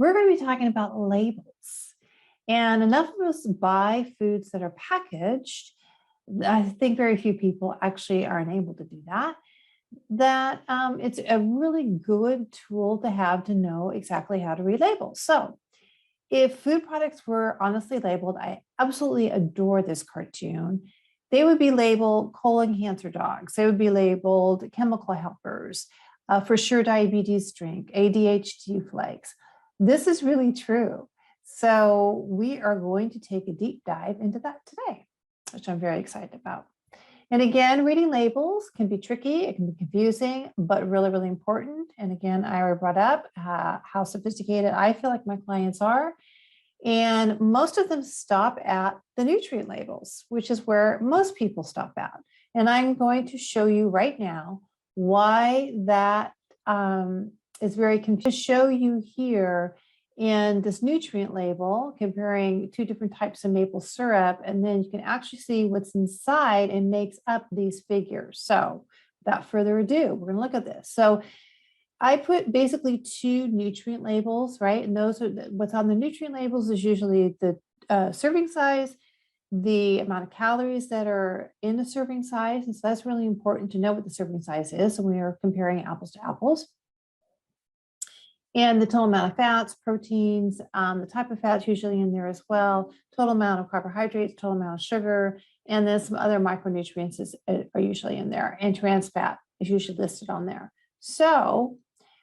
we're going to be talking about labels. And enough of us buy foods that are packaged. I think very few people actually are able to do that. It's a really good tool to have to know exactly how to read labels. So if food products were honestly labeled, I absolutely adore this cartoon. They would be labeled colon cancer dogs. They would be labeled chemical helpers, for sure diabetes drink, ADHD flakes. This is really true. So we are going to take a deep dive into that today, which I'm very excited about. And again, reading labels can be tricky, it can be confusing, but really, really important. And again, I already brought up how sophisticated I feel like my clients are. And most of them stop at the nutrient labels, which is where most people stop at. And I'm going to show you right now why that is very confusing. To show you here in this nutrient label, comparing two different types of maple syrup, and then you can actually see what's inside and makes up these figures. So without further ado, we're going to look at this. So I put basically two nutrient labels, right? And those are what's on the nutrient labels is usually the serving size, the amount of calories that are in the serving size. And so that's really important to know what the serving size is. So we are comparing apples to apples. And the total amount of fats, proteins, the type of fats usually in there as well, total amount of carbohydrates, total amount of sugar, and then some other micronutrients are usually in there. And trans fat is usually listed on there. So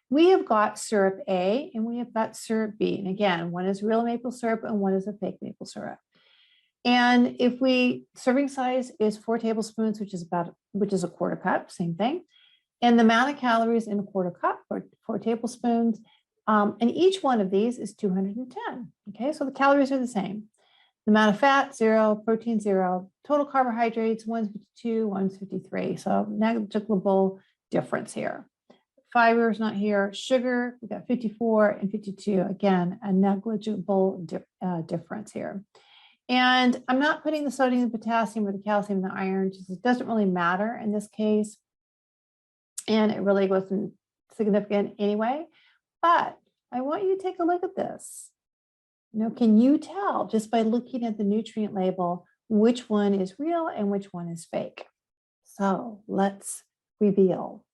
we have got syrup A and we have got syrup B. And again, one is real maple syrup and one is a fake maple syrup. And if serving size is 4 tablespoons, which is a quarter cup, same thing. And the amount of calories in a quarter cup, or 4 tablespoons. And each one of these is 210. Okay, so the calories are the same. The amount of fat, 0, protein, 0, total carbohydrates, 152, 153. So negligible difference here. Fiber is not here. Sugar, we've got 54 and 52. Again, a negligible difference here. And I'm not putting the sodium, the potassium, or the calcium, and the iron. It doesn't really matter in this case. And it really wasn't significant anyway. But I want you to take a look at this. Can you tell just by looking at the nutrient label which one is real and which one is fake? So let's reveal.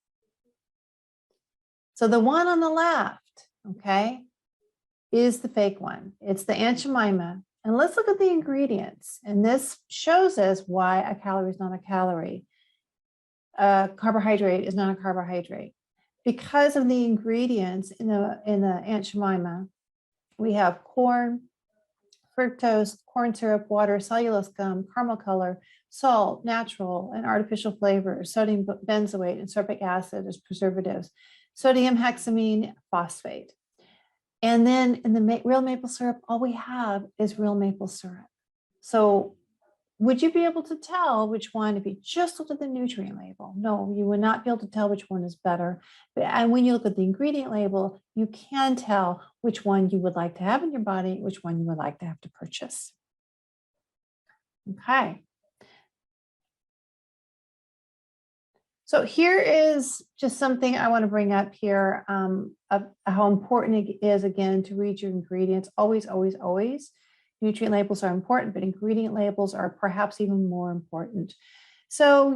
So the one on the left, okay, is the fake one. It's the Aunt Jemima. And let's look at the ingredients. And this shows us why a calorie is not a calorie. A carbohydrate is not a carbohydrate. Because of the ingredients in the Aunt Jemima, we have corn, fructose, corn syrup, water, cellulose gum, caramel color, salt, natural and artificial flavors, sodium benzoate, and sorbic acid as preservatives, sodium hexamine phosphate. And then in the real maple syrup, all we have is real maple syrup. So would you be able to tell which one if you just looked at the nutrient label? No, you would not be able to tell which one is better. And when you look at the ingredient label, you can tell which one you would like to have in your body, which one you would like to have to purchase. Okay. So here is just something I want to bring up here of how important it is, again, to read your ingredients. Always, always, always. Nutrient labels are important, but ingredient labels are perhaps even more important. So,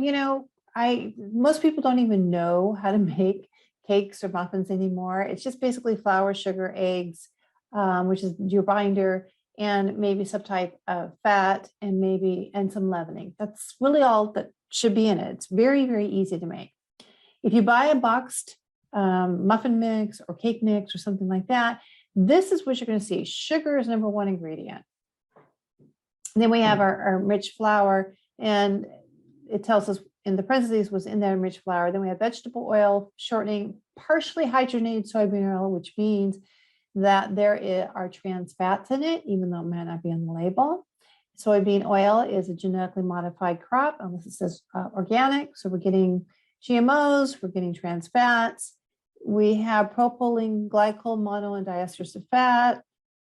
most people don't even know how to make cakes or muffins anymore. It's just basically flour, sugar, eggs, which is your binder, and maybe some type of fat and some leavening. That's really all that should be in it. It's very, very easy to make. If you buy a boxed muffin mix or cake mix or something like that, this is what you're going to see. Sugar is number one ingredient. And then we have our enriched flour, and it tells us in the parentheses was in that enriched flour. Then we have vegetable oil, shortening, partially hydrogenated soybean oil, which means that there are trans fats in it, even though it might not be on the label. Soybean oil is a genetically modified crop, unless it says organic. So we're getting GMOs, we're getting trans fats. We have propylene glycol, mono and diesters of fat,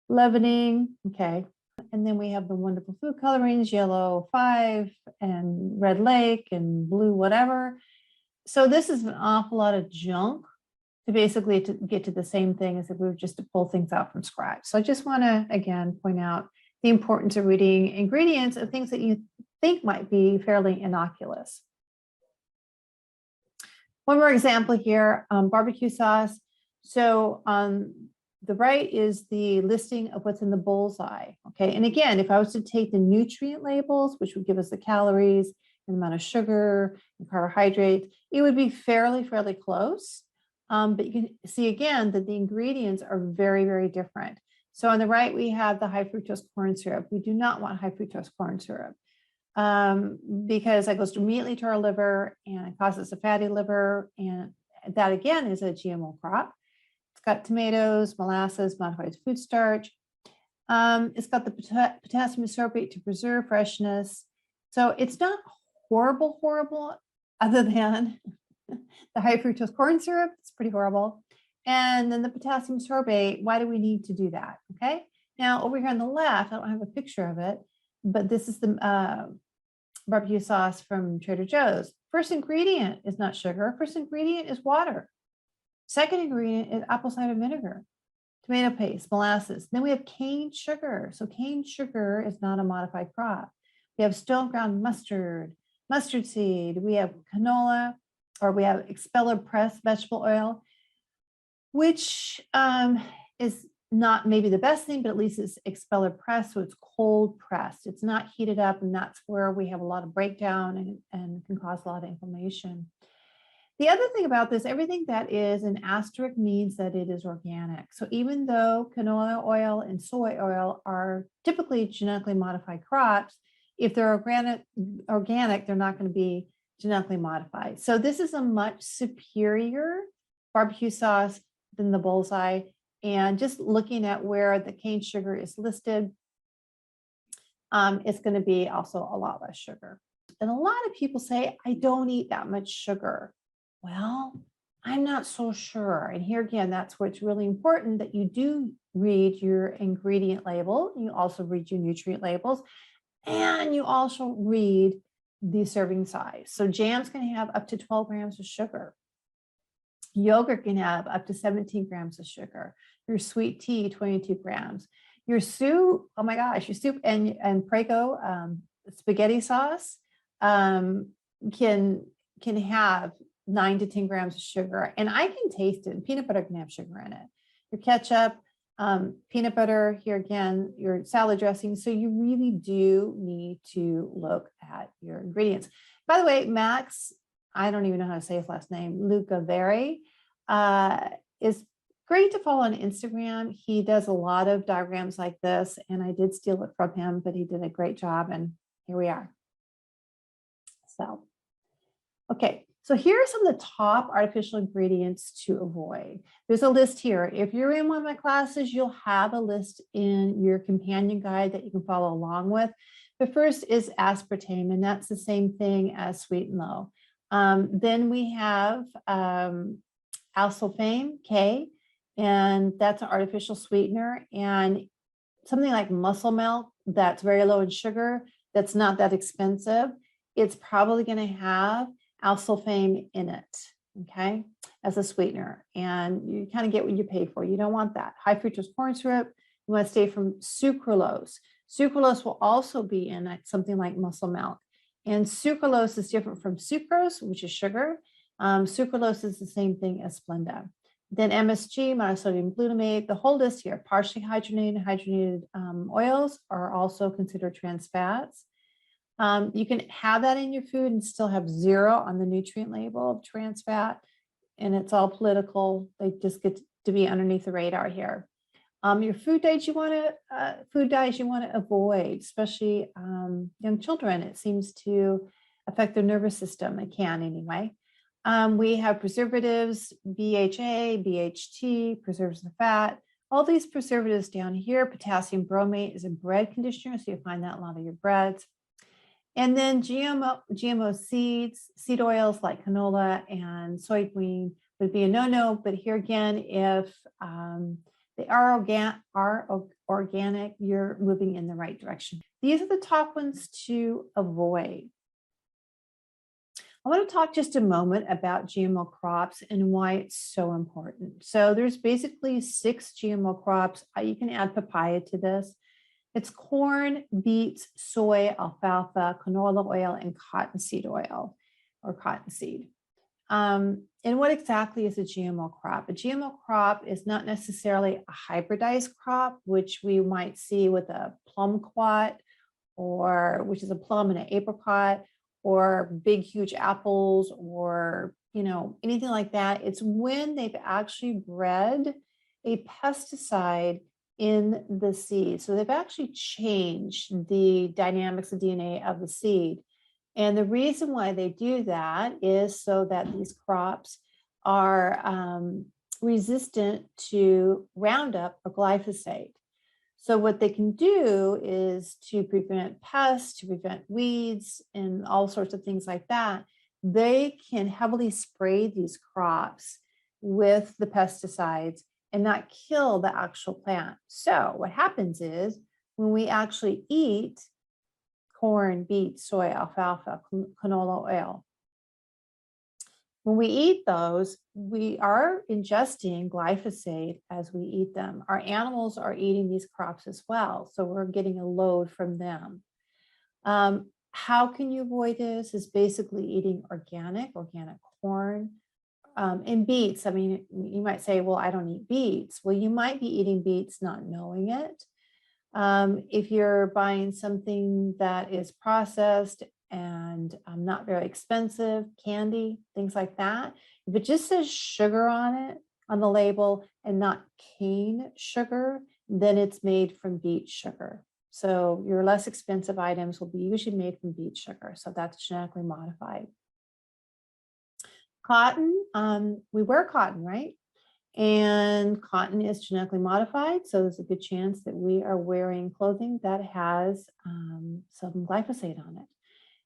leavening, okay. And then we have the wonderful food colorings, yellow 5 and red lake and blue whatever. So this is an awful lot of junk to basically get to the same thing as if we were just to pull things out from scratch. So I just want to, again, point out the importance of reading ingredients of things that you think might be fairly innocuous. One more example here, barbecue sauce. So on the right is the listing of what's in the bullseye. Okay, and again, if I was to take the nutrient labels, which would give us the calories and the amount of sugar and carbohydrates, it would be fairly close. But you can see again that the ingredients are very different. So on the right, we have the high fructose corn syrup. We do not want high fructose corn syrup because that goes immediately to our liver and it causes a fatty liver. And that again is a GMO crop. It's got tomatoes, molasses, modified food starch. It's got the potassium sorbate to preserve freshness. So it's not horrible, other than the high fructose corn syrup. It's pretty horrible. And then the potassium sorbate, why do we need to do that? Okay. Now over here on the left, I don't have a picture of it, but this is the barbecue sauce from Trader Joe's. First ingredient is not sugar. First ingredient is water. Second ingredient is apple cider vinegar, tomato paste, molasses. Then we have cane sugar. So cane sugar is not a modified crop. We have stone ground mustard, mustard seed. We have canola, or we have expeller pressed vegetable oil, which is not maybe the best thing, but at least it's expeller pressed, so it's cold pressed. It's not heated up, and that's where we have a lot of breakdown and can cause a lot of inflammation. The other thing about this, everything that is an asterisk means that it is organic. So even though canola oil and soy oil are typically genetically modified crops, if they're organic, they're not going to be genetically modified. So this is a much superior barbecue sauce than the bullseye. And just looking at where the cane sugar is listed, it's going to be also a lot less sugar. And a lot of people say, I don't eat that much sugar. Well, I'm not so sure. And here again, that's where it's really important that you do read your ingredient label. You also read your nutrient labels, and you also read the serving size. So jams can have up to 12 grams of sugar. Yogurt can have up to 17 grams of sugar. Your sweet tea, 22 grams. Your soup, oh my gosh, your soup and Prego spaghetti sauce can have 9 to 10 grams of sugar. And I can taste it. Peanut butter can have sugar in it. Your ketchup, peanut butter, here again, your salad dressing. So you really do need to look at your ingredients. By the way, Max, I don't even know how to say his last name, Lucaveri, is great to follow on Instagram. He does a lot of diagrams like this, and I did steal it from him, but he did a great job, and here we are. So, okay. So here are some of the top artificial ingredients to avoid. There's a list here. If you're in one of my classes, you'll have a list in your companion guide that you can follow along with. The first is aspartame, and that's the same thing as sweet and low. Then we have alsulfame, K, and that's an artificial sweetener. And something like muscle milk that's very low in sugar, that's not that expensive, it's probably going to have alsulfame in it, okay, as a sweetener. And you kind of get what you pay for. You don't want that. High fructose corn syrup, you want to stay from sucralose. Sucralose will also be in something like muscle milk. And sucralose is different from sucrose, which is sugar. Sucralose is the same thing as Splenda. Then MSG, monosodium glutamate, the whole list here, partially hydrogenated oils are also considered trans fats. You can have that in your food and still have 0 on the nutrient label of trans fat, and it's all political. They just get to be underneath the radar here. Your food diets you want to avoid, especially young children. It seems to affect their nervous system. It can anyway. We have preservatives, BHA, BHT, preserves the fat. All these preservatives down here. Potassium bromate is a bread conditioner, so you'll find that in a lot of your breads. And then GMO seeds, seed oils like canola and soybean would be a no-no. But here again, if they are organic, you're moving in the right direction. These are the top ones to avoid. I want to talk just a moment about GMO crops and why it's so important. So there's basically 6 GMO crops. You can add papaya to this. It's corn, beets, soy, alfalfa, canola oil, and cottonseed oil or cottonseed. And what exactly is a GMO crop? A GMO crop is not necessarily a hybridized crop, which we might see with a plumquat, or which is a plum and an apricot, or big, huge apples, or anything like that. It's when they've actually bred a pesticide in the seed. So they've actually changed the dynamics of DNA of the seed. And the reason why they do that is so that these crops are resistant to Roundup or glyphosate. So what they can do is to prevent pests, to prevent weeds, and all sorts of things like that. They can heavily spray these crops with the pesticides and not kill the actual plant. So what happens is when we actually eat corn, beets, soy, alfalfa, canola oil, when we eat those, we are ingesting glyphosate as we eat them. Our animals are eating these crops as well, so we're getting a load from them. How can you avoid this? Is basically eating organic corn, and beets. I mean, you might say, well, I don't eat beets. Well, you might be eating beets not knowing it. If you're buying something that is processed and not very expensive, candy, things like that, if it just says sugar on it, on the label, and not cane sugar, then it's made from beet sugar. So your less expensive items will be usually made from beet sugar. So that's genetically modified. Cotton, we wear cotton, right? And cotton is genetically modified, so there's a good chance that we are wearing clothing that has some glyphosate on it.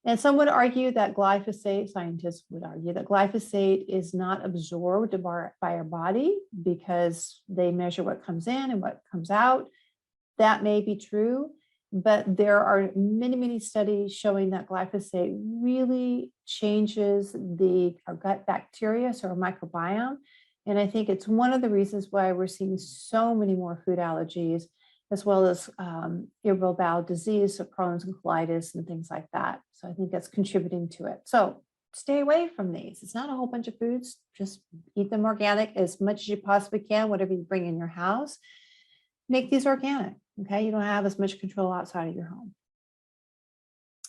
And some would argue that glyphosate, scientists would argue that glyphosate is not absorbed by our body because they measure what comes in and what comes out. That may be true, but there are many, many studies showing that glyphosate really changes our gut bacteria, so our microbiome. And I think it's one of the reasons why we're seeing so many more food allergies, as well as irritable bowel disease, so Crohn's and colitis and things like that. So I think that's contributing to it. So stay away from these. It's not a whole bunch of foods. Just eat them organic as much as you possibly can, whatever you bring in your house. Make these organic, okay? You don't have as much control outside of your home.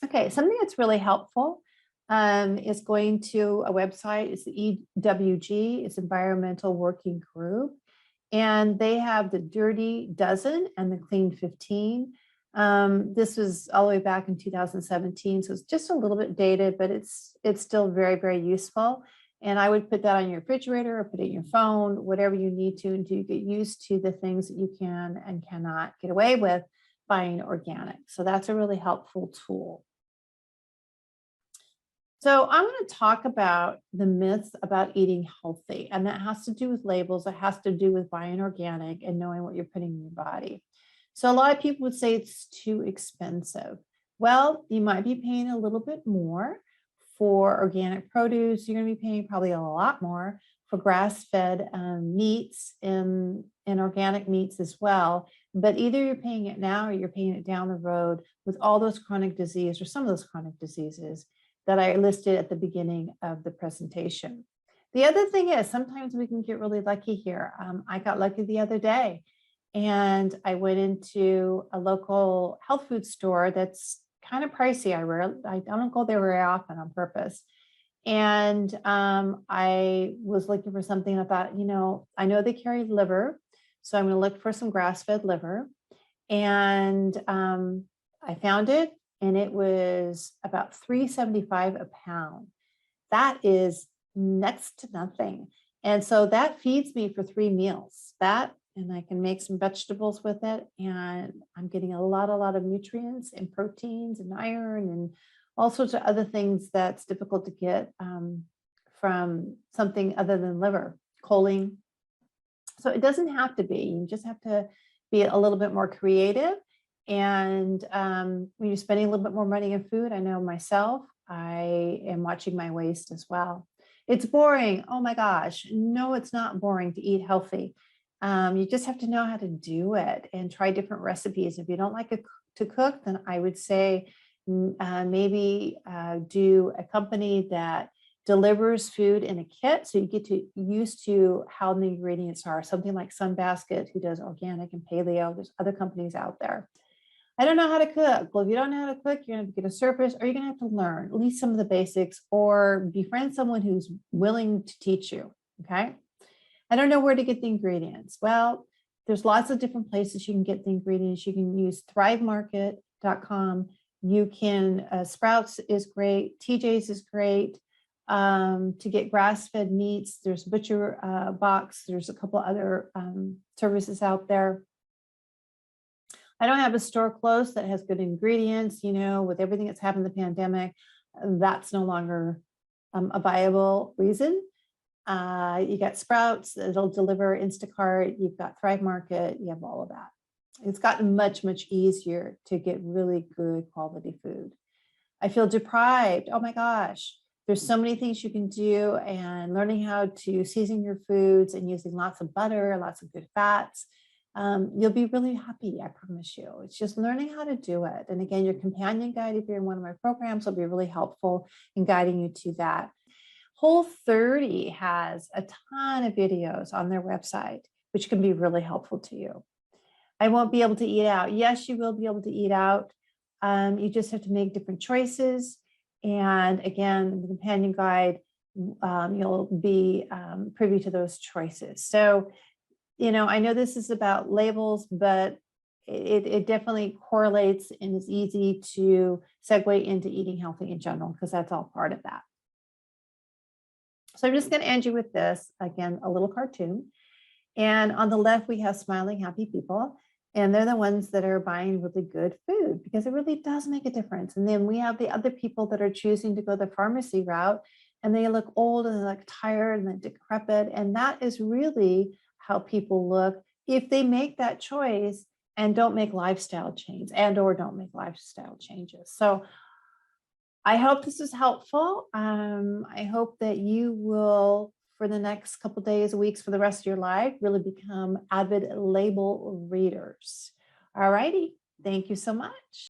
Okay, something that's really helpful is going to a website. It's the EWG, it's Environmental Working Group. And they have the Dirty Dozen and the Clean 15. This was all the way back in 2017, so it's just a little bit dated, but it's still very, very useful. And I would put that on your refrigerator or put it in your phone, whatever you need to, until you get used to the things that you can and cannot get away with buying organic. So that's a really helpful tool. So I'm going to talk about the myths about eating healthy, and that has to do with labels. It has to do with buying organic and knowing what you're putting in your body. So a lot of people would say it's too expensive. Well, you might be paying a little bit more for organic produce. You're going to be paying probably a lot more for grass-fed meats and organic meats as well. But either you're paying it now or you're paying it down the road with all those chronic diseases or some of those chronic diseases that I listed at the beginning of the presentation. The other thing is sometimes we can get really lucky here. I got lucky the other day and I went into a local health food store that's kind of pricey. I don't go there very often on purpose. And I was looking for something. I thought, I know they carry liver, so I'm going to look for some grass-fed liver. And I found it. And it was about $3.75 a pound. That is next to nothing. And so that feeds me for 3 meals. That, and I can make some vegetables with it. And I'm getting a lot of nutrients and proteins and iron and all sorts of other things that's difficult to get from something other than liver, choline. So it doesn't have to be. You just have to be a little bit more creative. And when you're spending a little bit more money in food, I know myself, I am watching my waist as well. It's boring. Oh my gosh. No, it's not boring to eat healthy. You just have to know how to do it and try different recipes. If you don't like to cook, then I would say maybe do a company that delivers food in a kit, so you get to used to how the ingredients are. Something like Sunbasket, who does organic and paleo. There's other companies out there. I don't know how to cook. Well, if you don't know how to cook, you're going to get a surface, or you're going to have to learn at least some of the basics, or befriend someone who's willing to teach you. Okay. I don't know where to get the ingredients. Well, there's lots of different places you can get the ingredients. You can use thrivemarket.com. You can, Sprouts is great. TJ's is great. To get grass-fed meats, there's Butcher Box. There's a couple other services out there. I don't have a store close that has good ingredients, with everything that's happened in the pandemic. That's no longer a viable reason. You got Sprouts, it'll deliver Instacart. You've got Thrive Market, you have all of that. It's gotten much, much easier to get really good quality food. I feel deprived. Oh my gosh. There's so many things you can do, and learning how to season your foods and using lots of butter, lots of good fats. You'll be really happy, I promise you. It's just learning how to do it. And again, your companion guide, if you're in one of my programs, will be really helpful in guiding you to that. Whole30 has a ton of videos on their website, which can be really helpful to you. I won't be able to eat out. Yes, you will be able to eat out. You just have to make different choices. And again, the companion guide, you'll be privy to those choices. So, I know this is about labels, but it definitely correlates and is easy to segue into eating healthy in general, because that's all part of that. So I'm just going to end you with this, again, a little cartoon. And on the left, we have smiling, happy people. And they're the ones that are buying really good food, because it really does make a difference. And then we have the other people that are choosing to go the pharmacy route, and they look old and they look tired and they're decrepit. And that is really how people look if they make that choice and don't make lifestyle change or don't make lifestyle changes. So I hope this is helpful. I hope that you will, for the next couple of days, weeks, for the rest of your life, really become avid label readers. All righty. Thank you so much.